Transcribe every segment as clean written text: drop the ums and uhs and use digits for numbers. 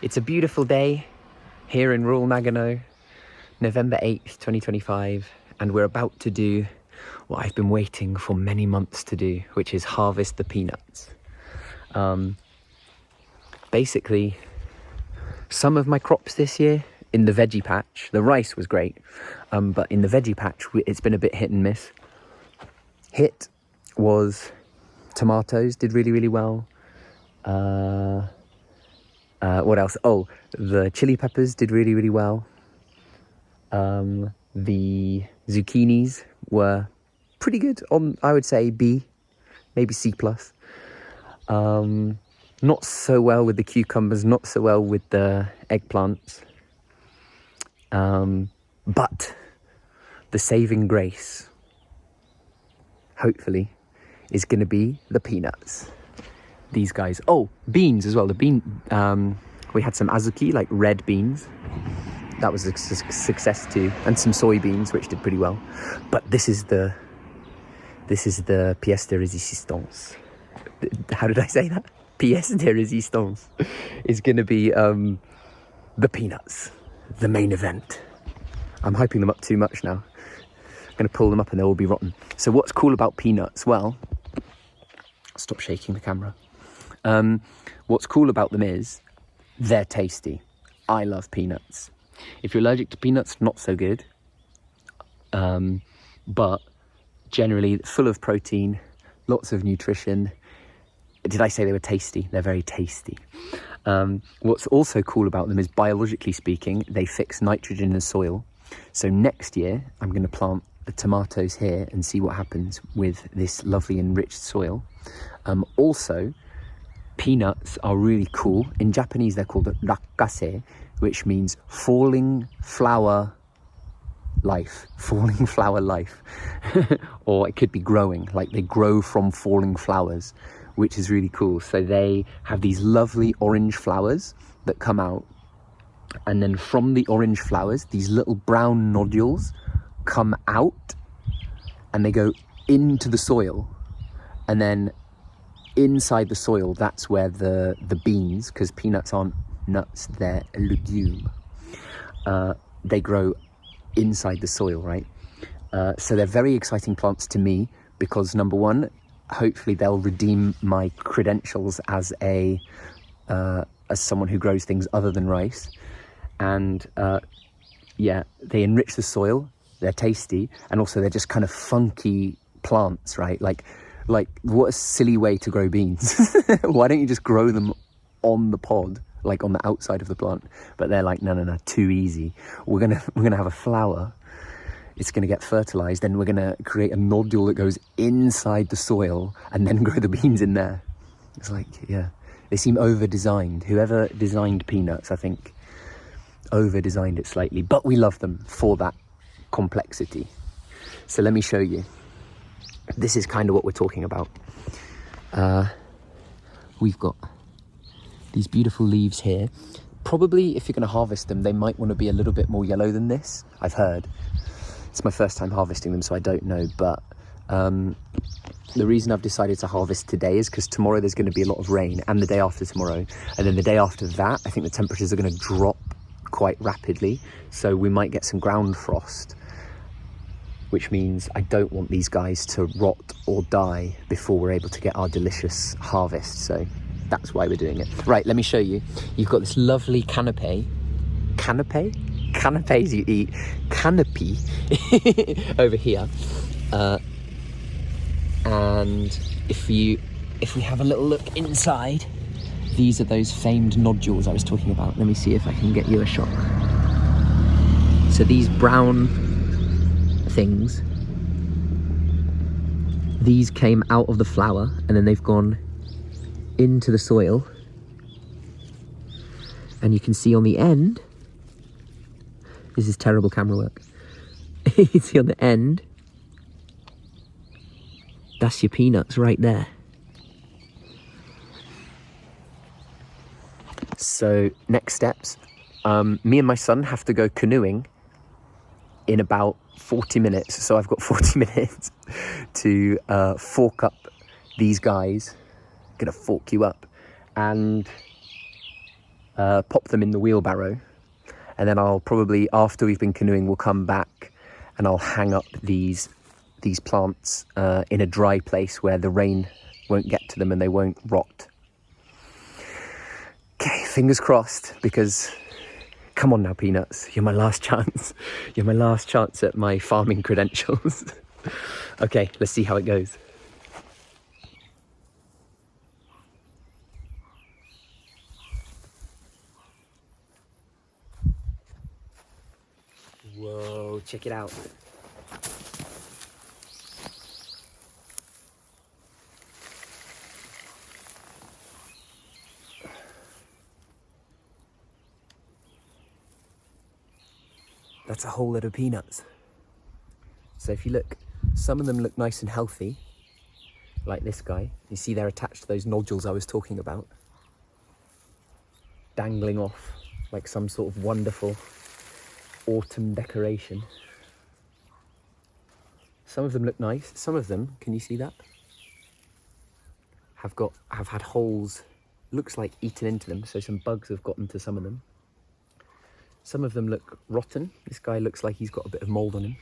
It's a beautiful day here in rural Nagano, November 8th, 2025, and we're about to do what I've been waiting for many months to do, which is harvest the peanuts. Basically, some of my crops this year in the veggie patch, the rice was great, but in the veggie patch, it's been a bit hit and miss. Hit was tomatoes, did really, really well. What else? Oh, the chili peppers did really, really well. The zucchinis were pretty good on, I would say, B, maybe C+. Not so well with the cucumbers, not so well with the eggplants. But the saving grace, hopefully, is going to be the peanuts. These guys. Oh, beans as well. We had some azuki, like red beans. That was a success too, and some soybeans, which did pretty well. But this is the pièce de résistance. How did I say that? Pièce de résistance is going to be the peanuts, the main event. I'm hyping them up too much now. I'm going to pull them up and they'll all be rotten. So what's cool about peanuts? Well, stop shaking the camera. What's cool about them is they're tasty. I love peanuts. If you're allergic to peanuts, not so good. But generally full of protein, lots of nutrition. Did I say they were tasty? They're very tasty. What's also cool about them is, biologically speaking, they fix nitrogen in the soil. So next year, I'm going to plant the tomatoes here and see what happens with this lovely enriched soil. Also, peanuts are really cool. In Japanese, they're called rakkase, which means falling flower life. Falling flower life. Or it could be growing, like they grow from falling flowers, which is really cool. So they have these lovely orange flowers that come out. And then from the orange flowers, these little brown nodules come out and they go into the soil. And then inside the soil, that's where the beans, because peanuts aren't nuts, they're a legume. They grow inside the soil, right? So they're very exciting plants to me because, number one, hopefully they'll redeem my credentials as someone who grows things other than rice. And yeah, they enrich the soil, they're tasty, and also they're just kind of funky plants, right? Like what a silly way to grow beans. Why don't you just grow them on the pod, like on the outside of the plant? But they're like, no, too easy. We're gonna have a flower, it's gonna get fertilized, then we're gonna create a nodule that goes inside the soil and then grow the beans in there. It's like, yeah, they seem over-designed. Whoever designed peanuts, I think, over-designed it slightly, but we love them for that complexity. So let me show you. This is kind of what we're talking about. We've got these beautiful leaves here. Probably if you're going to harvest them, they might want to be a little bit more yellow than this, I've heard. It's my first time harvesting them, so I don't know, but the reason I've decided to harvest today is because tomorrow there's going to be a lot of rain, and the day after tomorrow, and then the day after that, I think the temperatures are going to drop quite rapidly, so we might get some ground frost, which means I don't want these guys to rot or die before we're able to get our delicious harvest. So that's why we're doing it. Right, let me show you. You've got this lovely canopy canapes you eat, canopy over here, and if we have a little look inside, these are those famed nodules I was talking about. Let me see if I can get you a shot. So these brown things, these came out of the flower and then they've gone into the soil, and you can see on the end, this is terrible camera work, you can see on the end, that's your peanuts right there. So next steps, me and my son have to go canoeing in about 40 minutes. So I've got 40 minutes to fork up these guys. I'm gonna fork you up. And pop them in the wheelbarrow, and then I'll probably, after we've been canoeing, we'll come back and I'll hang up these plants in a dry place where the rain won't get to them and they won't rot. Okay, fingers crossed, because come on now, Peanuts, you're my last chance. You're my last chance at my farming credentials. Okay, let's see how it goes. Whoa, check it out. That's a whole lot of peanuts. So if you look, some of them look nice and healthy, like this guy. You see they're attached to those nodules I was talking about, dangling off like some sort of wonderful autumn decoration. Some of them look nice. Some of them, can you see that? Have had holes, looks like eaten into them, so some bugs have gotten to some of them. Some of them look rotten. This guy looks like he's got a bit of mold on him.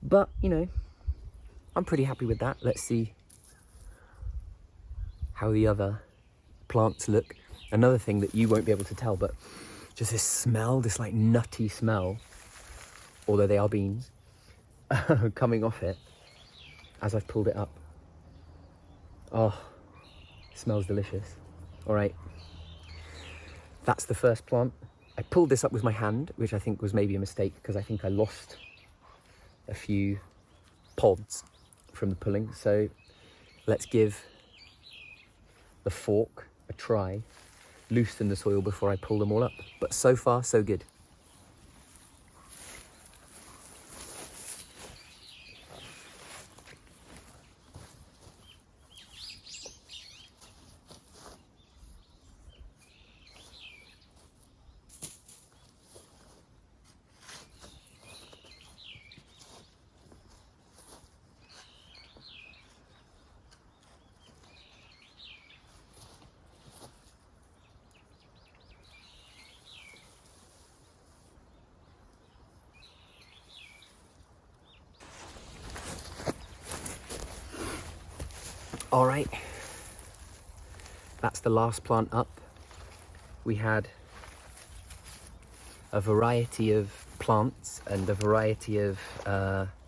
But, you know, I'm pretty happy with that. Let's see how the other plants look. Another thing that you won't be able to tell, but just this smell, this like nutty smell, although they are beans, coming off it as I've pulled it up. Oh, it smells delicious. All right, that's the first plant. I pulled this up with my hand, which I think was maybe a mistake because I think I lost a few pods from the pulling. So let's give the fork a try, loosen the soil before I pull them all up. But so far, so good. All right, that's the last plant up. We had a variety of plants and a variety of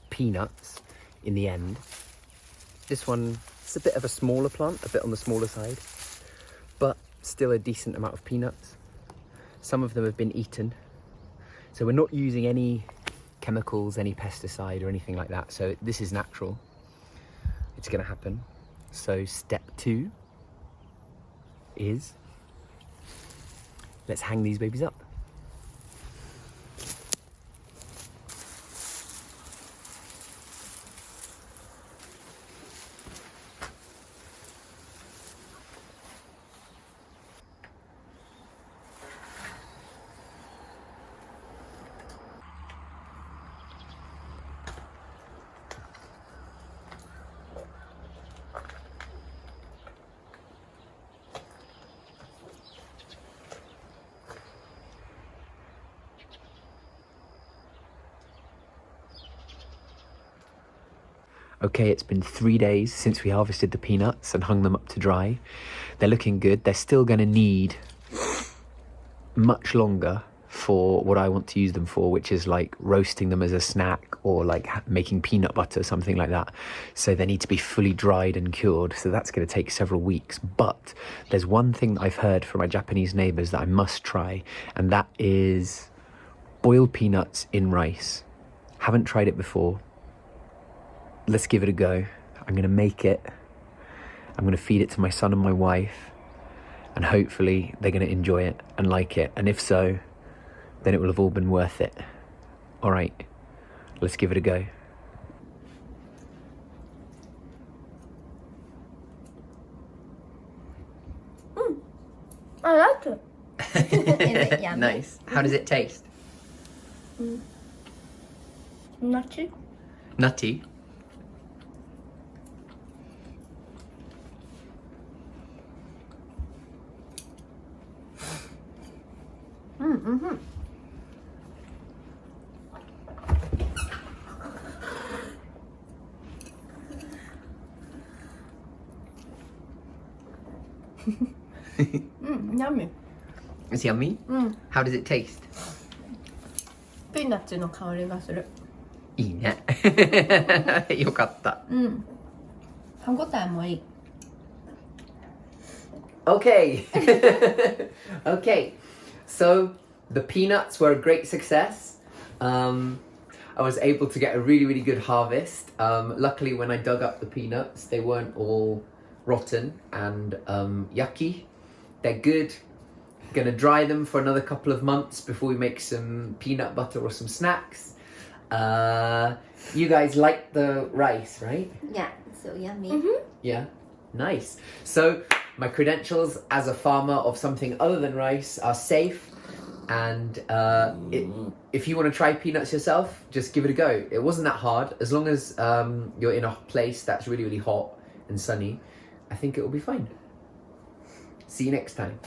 peanuts in the end. This one, it's a bit of a smaller plant, a bit on the smaller side, but still a decent amount of peanuts. Some of them have been eaten. So we're not using any chemicals, any pesticide or anything like that. So this is natural. It's gonna happen. So step 2 is, let's hang these babies up. Okay, it's been 3 days since we harvested the peanuts and hung them up to dry. They're looking good. They're still going to need much longer for what I want to use them for, which is like roasting them as a snack or like making peanut butter, something like that. So they need to be fully dried and cured. So that's going to take several weeks. But there's one thing that I've heard from my Japanese neighbors that I must try, and that is boiled peanuts in rice. Haven't tried it before. Let's give it a go. I'm gonna make it. I'm gonna feed it to my son and my wife, and hopefully they're gonna enjoy it and like it. And if so, then it will have all been worth it. All right, let's give it a go. I like it. Is it yummy? Nice. How does it taste? Nutty. Nutty. Mhm. Yummy. It's yummy. うん。 How does it taste? ピーナッツの香りがする。いいね。よかった。うん。歯ごたえもいい。Okay. Okay. So the peanuts were a great success. I was able to get a really, really good harvest. Luckily, when I dug up the peanuts, they weren't all rotten and yucky. They're good. Gonna dry them for another couple of months before we make some peanut butter or some snacks. You guys like the rice, right? Yeah, so yummy. Yeah, nice. So my credentials as a farmer of something other than rice are safe, and if you want to try peanuts yourself, just give it a go. It wasn't that hard. As long as you're in a place that's really, really hot and sunny, I think it will be fine. See you next time.